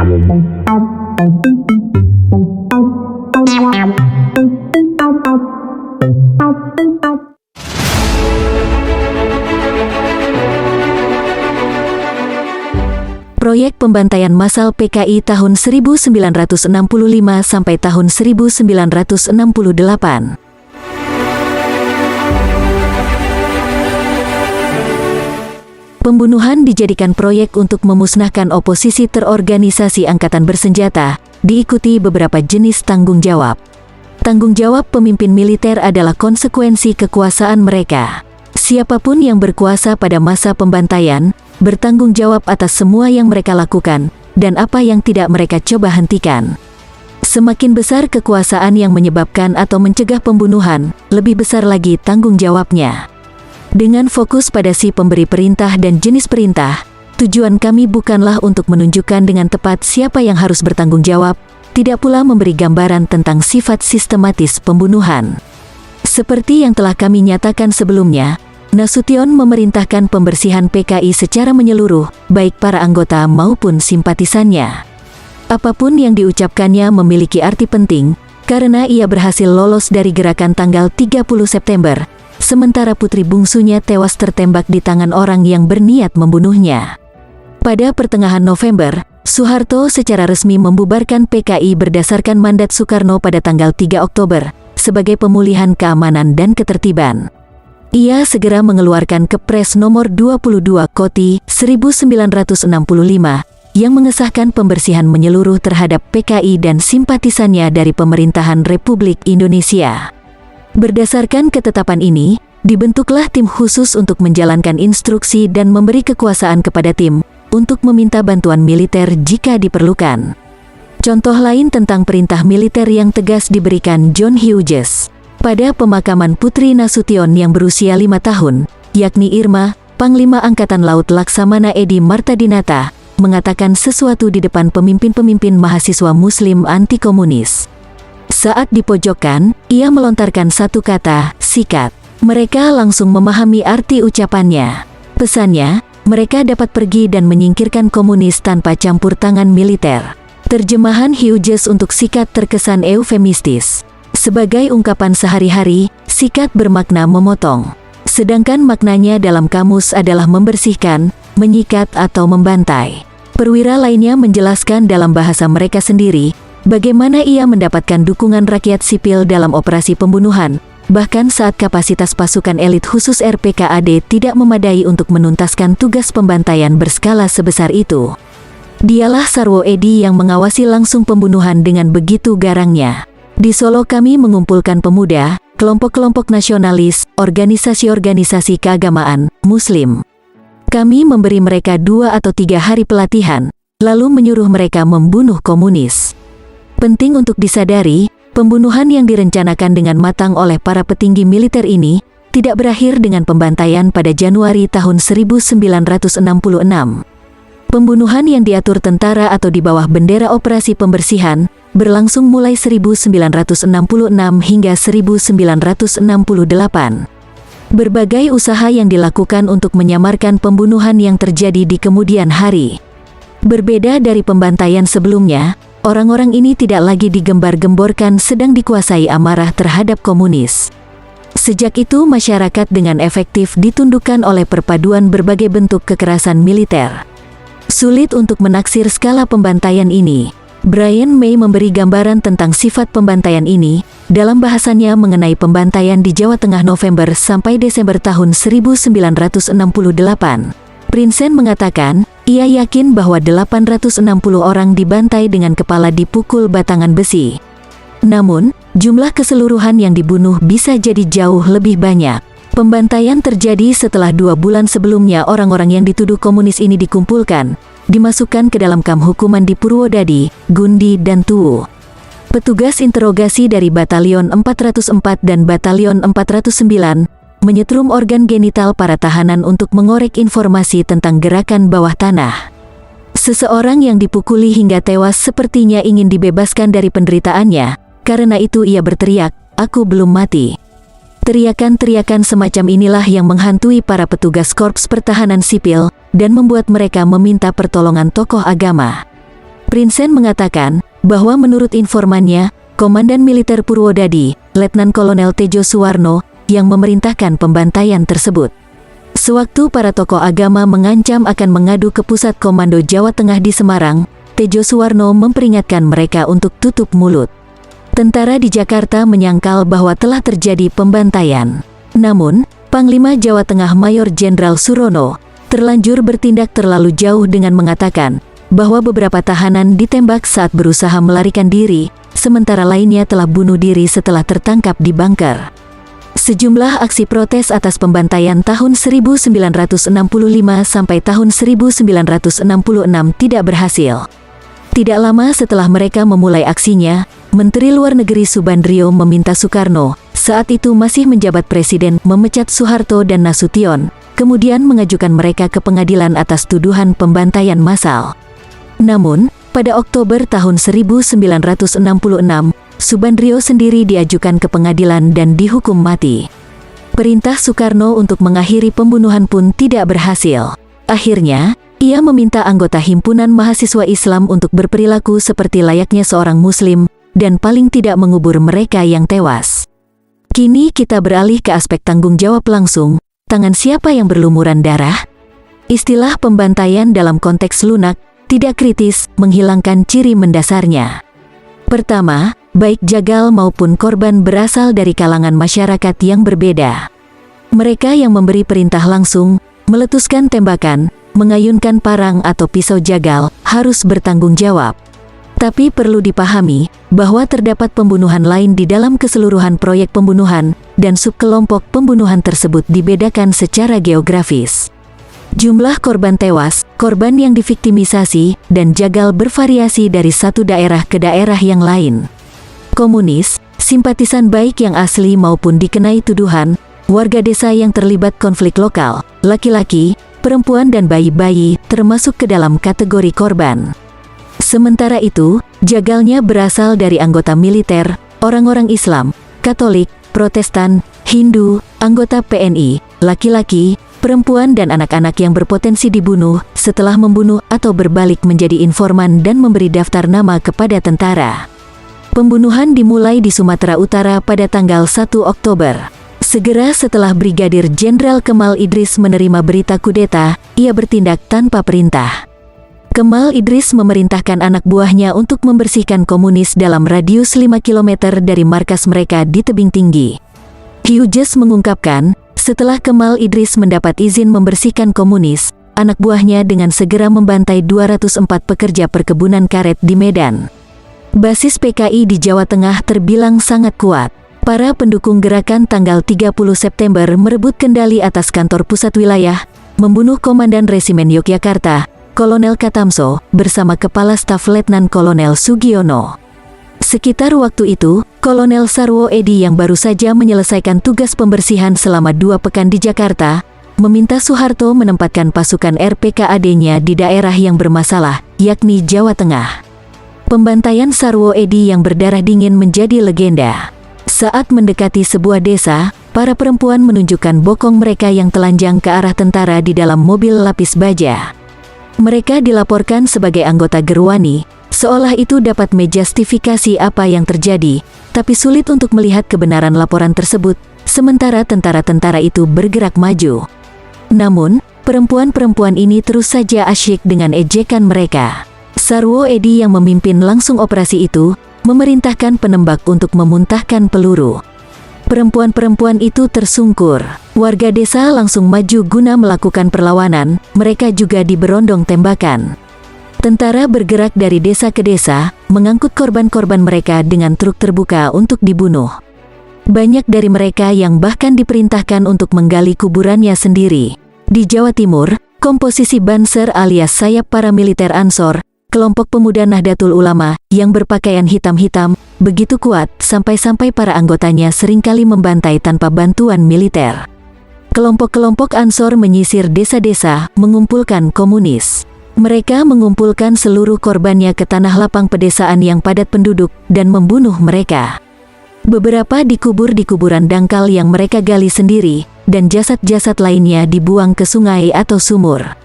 Proyek pembantaian massal PKI tahun 1965 sampai tahun 1968. Pembunuhan dijadikan proyek untuk memusnahkan oposisi terorganisasi angkatan bersenjata, diikuti beberapa jenis tanggung jawab. Tanggung jawab pemimpin militer adalah konsekuensi kekuasaan mereka. Siapapun yang berkuasa pada masa pembantaian, bertanggung jawab atas semua yang mereka lakukan, dan apa yang tidak mereka coba hentikan. Semakin besar kekuasaan yang menyebabkan atau mencegah pembunuhan, lebih besar lagi tanggung jawabnya. Dengan fokus pada si pemberi perintah dan jenis perintah, tujuan kami bukanlah untuk menunjukkan dengan tepat siapa yang harus bertanggung jawab, tidak pula memberi gambaran tentang sifat sistematis pembunuhan. Seperti yang telah kami nyatakan sebelumnya, Nasution memerintahkan pembersihan PKI secara menyeluruh, baik para anggota maupun simpatisannya. Apapun yang diucapkannya memiliki arti penting, karena ia berhasil lolos dari gerakan tanggal 30 September, sementara putri bungsunya tewas tertembak di tangan orang yang berniat membunuhnya. Pada pertengahan November, Soeharto secara resmi membubarkan PKI berdasarkan mandat Soekarno pada tanggal 3 Oktober, sebagai pemulihan keamanan dan ketertiban. Ia segera mengeluarkan Kepres nomor 22 Koti 1965 yang mengesahkan pembersihan menyeluruh terhadap PKI dan simpatisannya dari pemerintahan Republik Indonesia. Berdasarkan ketetapan ini, dibentuklah tim khusus untuk menjalankan instruksi dan memberi kekuasaan kepada tim untuk meminta bantuan militer jika diperlukan. Contoh lain tentang perintah militer yang tegas diberikan John Hughes pada pemakaman Putri Nasution yang berusia 5 tahun, yakni Irma, Panglima Angkatan Laut Laksamana Edi Martadinata, mengatakan sesuatu di depan pemimpin-pemimpin mahasiswa Muslim anti-komunis. Saat dipojokkan, ia melontarkan satu kata, sikat. Mereka langsung memahami arti ucapannya. Pesannya, mereka dapat pergi dan menyingkirkan komunis tanpa campur tangan militer. Terjemahan Hughes untuk sikat terkesan eufemistis. Sebagai ungkapan sehari-hari, sikat bermakna memotong. Sedangkan maknanya dalam kamus adalah membersihkan, menyikat atau membantai. Perwira lainnya menjelaskan dalam bahasa mereka sendiri, bagaimana ia mendapatkan dukungan rakyat sipil dalam operasi pembunuhan, bahkan saat kapasitas pasukan elit khusus RPKAD tidak memadai untuk menuntaskan tugas pembantaian berskala sebesar itu. Dialah Sarwo Edi yang mengawasi langsung pembunuhan dengan begitu garangnya. Di Solo kami mengumpulkan pemuda, kelompok-kelompok nasionalis, organisasi-organisasi keagamaan, Muslim. Kami memberi mereka 2 atau 3 hari pelatihan, lalu menyuruh mereka membunuh komunis. Penting untuk disadari, pembunuhan yang direncanakan dengan matang oleh para petinggi militer ini, tidak berakhir dengan pembantaian pada Januari tahun 1966. Pembunuhan yang diatur tentara atau di bawah bendera operasi pembersihan, berlangsung mulai 1966 hingga 1968. Berbagai usaha yang dilakukan untuk menyamarkan pembunuhan yang terjadi di kemudian hari. Berbeda dari pembantaian sebelumnya, orang-orang ini tidak lagi digembar-gemborkan sedang dikuasai amarah terhadap komunis. Sejak itu masyarakat dengan efektif ditundukkan oleh perpaduan berbagai bentuk kekerasan militer. Sulit untuk menaksir skala pembantaian ini. Brian May memberi gambaran tentang sifat pembantaian ini, dalam bahasannya mengenai pembantaian di Jawa Tengah November sampai Desember tahun 1968. Prinsen mengatakan, ia yakin bahwa 860 orang dibantai dengan kepala dipukul batangan besi. Namun, jumlah keseluruhan yang dibunuh bisa jadi jauh lebih banyak. Pembantaian terjadi setelah 2 bulan sebelumnya orang-orang yang dituduh komunis ini dikumpulkan, dimasukkan ke dalam kamp hukuman di Purwodadi, Gundi, dan Tuwu. Petugas interogasi dari Batalion 404 dan Batalion 409 menyetrum organ genital para tahanan untuk mengorek informasi tentang gerakan bawah tanah. Seseorang yang dipukuli hingga tewas sepertinya ingin dibebaskan dari penderitaannya, karena itu ia berteriak, "Aku belum mati." Teriakan-teriakan semacam inilah yang menghantui para petugas Korps Pertahanan Sipil dan membuat mereka meminta pertolongan tokoh agama. Prinsen mengatakan bahwa menurut informannya, Komandan Militer Purwodadi, Letnan Kolonel Tejo Suwarno, yang memerintahkan pembantaian tersebut. Sewaktu para tokoh agama mengancam akan mengadu ke Pusat Komando Jawa Tengah di Semarang, Tejo Suwarno memperingatkan mereka untuk tutup mulut. Tentara di Jakarta menyangkal bahwa telah terjadi pembantaian. Namun, Panglima Jawa Tengah Mayor Jenderal Surono terlanjur bertindak terlalu jauh dengan mengatakan bahwa beberapa tahanan ditembak saat berusaha melarikan diri, sementara lainnya telah bunuh diri setelah tertangkap di bunker. Sejumlah aksi protes atas pembantaian tahun 1965 sampai tahun 1966 tidak berhasil. Tidak lama setelah mereka memulai aksinya, Menteri Luar Negeri Subandrio meminta Soekarno, saat itu masih menjabat presiden, memecat Soeharto dan Nasution, kemudian mengajukan mereka ke pengadilan atas tuduhan pembantaian massal. Namun, pada Oktober tahun 1966, Subandrio sendiri diajukan ke pengadilan dan dihukum mati. Perintah Soekarno untuk mengakhiri pembunuhan pun tidak berhasil. Akhirnya, ia meminta anggota Himpunan Mahasiswa Islam untuk berperilaku seperti layaknya seorang Muslim, dan paling tidak mengubur mereka yang tewas. Kini kita beralih ke aspek tanggung jawab langsung, tangan siapa yang berlumuran darah? Istilah pembantaian dalam konteks lunak, tidak kritis, menghilangkan ciri mendasarnya. Pertama, baik jagal maupun korban berasal dari kalangan masyarakat yang berbeda. Mereka yang memberi perintah langsung, meletuskan tembakan, mengayunkan parang atau pisau jagal, harus bertanggung jawab. Tapi perlu dipahami, bahwa terdapat pembunuhan lain di dalam keseluruhan proyek pembunuhan, dan subkelompok pembunuhan tersebut dibedakan secara geografis. Jumlah korban tewas, korban yang diviktimisasi, dan jagal bervariasi dari satu daerah ke daerah yang lain. Komunis, simpatisan baik yang asli maupun dikenai tuduhan, warga desa yang terlibat konflik lokal, laki-laki, perempuan dan bayi-bayi termasuk ke dalam kategori korban. Sementara itu, jagalnya berasal dari anggota militer, orang-orang Islam, Katolik, Protestan, Hindu, anggota PNI, laki-laki, perempuan dan anak-anak yang berpotensi dibunuh setelah membunuh atau berbalik menjadi informan dan memberi daftar nama kepada tentara. Pembunuhan dimulai di Sumatera Utara pada tanggal 1 Oktober. Segera setelah Brigadir Jenderal Kemal Idris menerima berita kudeta, ia bertindak tanpa perintah. Kemal Idris memerintahkan anak buahnya untuk membersihkan komunis dalam radius 5 km dari markas mereka di tebing tinggi. Hughes mengungkapkan, setelah Kemal Idris mendapat izin membersihkan komunis, anak buahnya dengan segera membantai 204 pekerja perkebunan karet di Medan. Basis PKI di Jawa Tengah terbilang sangat kuat. Para pendukung gerakan tanggal 30 September merebut kendali atas kantor pusat wilayah, membunuh Komandan Resimen Yogyakarta, Kolonel Katamso, bersama Kepala Staf Letnan Kolonel Sugiono. Sekitar waktu itu, Kolonel Sarwo Edi yang baru saja menyelesaikan tugas pembersihan selama 2 pekan di Jakarta, meminta Soeharto menempatkan pasukan RPKAD-nya di daerah yang bermasalah, yakni Jawa Tengah. Pembantaian Sarwo Edi yang berdarah dingin menjadi legenda. Saat mendekati sebuah desa, para perempuan menunjukkan bokong mereka yang telanjang ke arah tentara di dalam mobil lapis baja. Mereka dilaporkan sebagai anggota Gerwani, seolah itu dapat menjustifikasi apa yang terjadi, tapi sulit untuk melihat kebenaran laporan tersebut, sementara tentara-tentara itu bergerak maju. Namun, perempuan-perempuan ini terus saja asyik dengan ejekan mereka. Sarwo Edi yang memimpin langsung operasi itu, memerintahkan penembak untuk memuntahkan peluru. Perempuan-perempuan itu tersungkur. Warga desa langsung maju guna melakukan perlawanan, mereka juga diberondong tembakan. Tentara bergerak dari desa ke desa, mengangkut korban-korban mereka dengan truk terbuka untuk dibunuh. Banyak dari mereka yang bahkan diperintahkan untuk menggali kuburannya sendiri. Di Jawa Timur, komposisi Banser alias sayap paramiliter Ansor, kelompok pemuda Nahdlatul Ulama, yang berpakaian hitam-hitam, begitu kuat sampai-sampai para anggotanya seringkali membantai tanpa bantuan militer. Kelompok-kelompok Ansor menyisir desa-desa, mengumpulkan komunis. Mereka mengumpulkan seluruh korbannya ke tanah lapang pedesaan yang padat penduduk, dan membunuh mereka. Beberapa dikubur di kuburan dangkal yang mereka gali sendiri, dan jasad-jasad lainnya dibuang ke sungai atau sumur.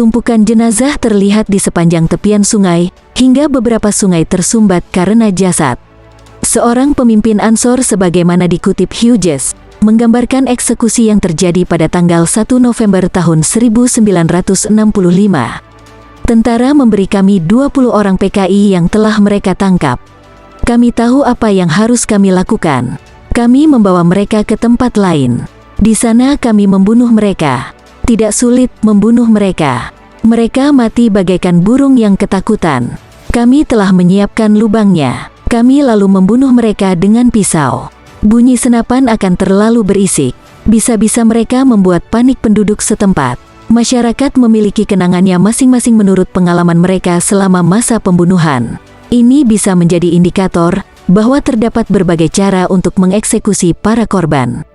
Tumpukan jenazah terlihat di sepanjang tepian sungai, hingga beberapa sungai tersumbat karena jasad. Seorang pemimpin Ansor sebagaimana dikutip Hughes, menggambarkan eksekusi yang terjadi pada tanggal 1 November tahun 1965. Tentara memberi kami 20 orang PKI yang telah mereka tangkap. Kami tahu apa yang harus kami lakukan. Kami membawa mereka ke tempat lain. Di sana kami membunuh mereka. Tidak sulit membunuh mereka. Mereka mati bagaikan burung yang ketakutan. Kami telah menyiapkan lubangnya. Kami lalu membunuh mereka dengan pisau. Bunyi senapan akan terlalu berisik. Bisa-bisa mereka membuat panik penduduk setempat. Masyarakat memiliki kenangannya masing-masing menurut pengalaman mereka selama masa pembunuhan. Ini bisa menjadi indikator bahwa terdapat berbagai cara untuk mengeksekusi para korban.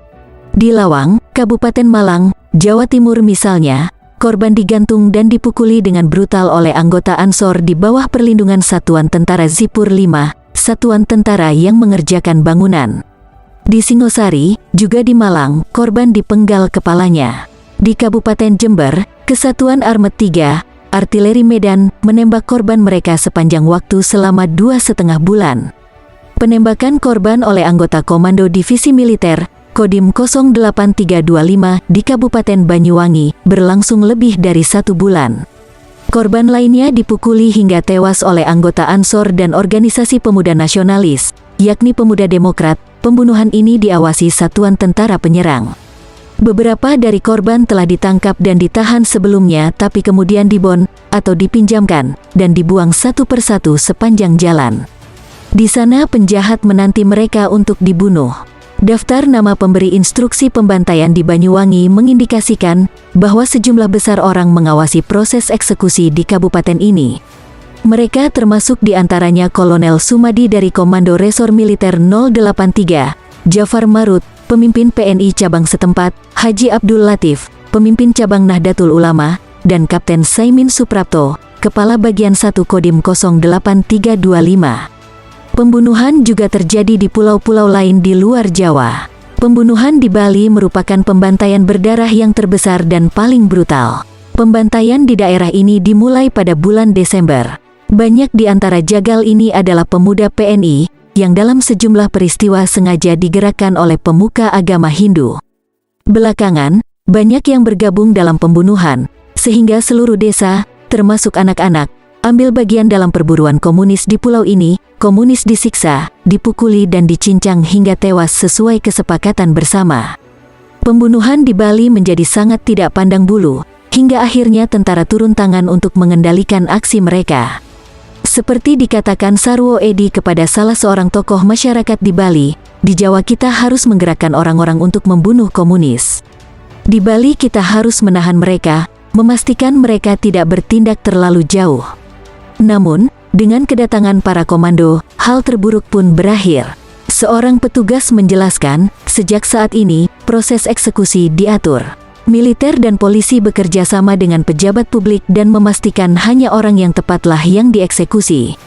Di Lawang, Kabupaten Malang, Jawa Timur misalnya, korban digantung dan dipukuli dengan brutal oleh anggota Ansor di bawah perlindungan Satuan Tentara Zipur 5, satuan tentara yang mengerjakan bangunan. Di Singosari, juga di Malang, korban dipenggal kepalanya. Di Kabupaten Jember, Kesatuan Armet 3, Artileri Medan, menembak korban mereka sepanjang waktu selama 2,5 bulan. Penembakan korban oleh anggota Komando Divisi Militer, Kodim 08325 di Kabupaten Banyuwangi, berlangsung lebih dari 1 bulan. Korban lainnya dipukuli hingga tewas oleh anggota Ansor dan organisasi pemuda nasionalis, yakni Pemuda Demokrat. Pembunuhan ini diawasi Satuan Tentara Penyerang. Beberapa dari korban telah ditangkap dan ditahan sebelumnya tapi kemudian dibon atau dipinjamkan dan dibuang satu persatu sepanjang jalan. Di sana penjahat menanti mereka untuk dibunuh. Daftar nama pemberi instruksi pembantaian di Banyuwangi mengindikasikan bahwa sejumlah besar orang mengawasi proses eksekusi di kabupaten ini. Mereka termasuk di antaranya Kolonel Sumadi dari Komando Resor Militer 083, Jafar Marut, pemimpin PNI cabang setempat, Haji Abdul Latif, pemimpin cabang Nahdlatul Ulama, dan Kapten Saimin Suprapto, Kepala Bagian 1 Kodim 08325. Pembunuhan juga terjadi di pulau-pulau lain di luar Jawa. Pembunuhan di Bali merupakan pembantaian berdarah yang terbesar dan paling brutal. Pembantaian di daerah ini dimulai pada bulan Desember. Banyak di antara jagal ini adalah pemuda PNI, yang dalam sejumlah peristiwa sengaja digerakkan oleh pemuka agama Hindu. Belakangan, banyak yang bergabung dalam pembunuhan, sehingga seluruh desa, termasuk anak-anak, ambil bagian dalam perburuan komunis di pulau ini. Komunis disiksa, dipukuli dan dicincang hingga tewas sesuai kesepakatan bersama. Pembunuhan di Bali menjadi sangat tidak pandang bulu, hingga akhirnya tentara turun tangan untuk mengendalikan aksi mereka. Seperti dikatakan Sarwo Edi kepada salah seorang tokoh masyarakat di Bali, di Jawa kita harus menggerakkan orang-orang untuk membunuh komunis. Di Bali kita harus menahan mereka, memastikan mereka tidak bertindak terlalu jauh. Namun, dengan kedatangan para komando, hal terburuk pun berakhir. Seorang petugas menjelaskan, sejak saat ini, proses eksekusi diatur. Militer dan polisi bekerja sama dengan pejabat publik dan memastikan hanya orang yang tepatlah yang dieksekusi.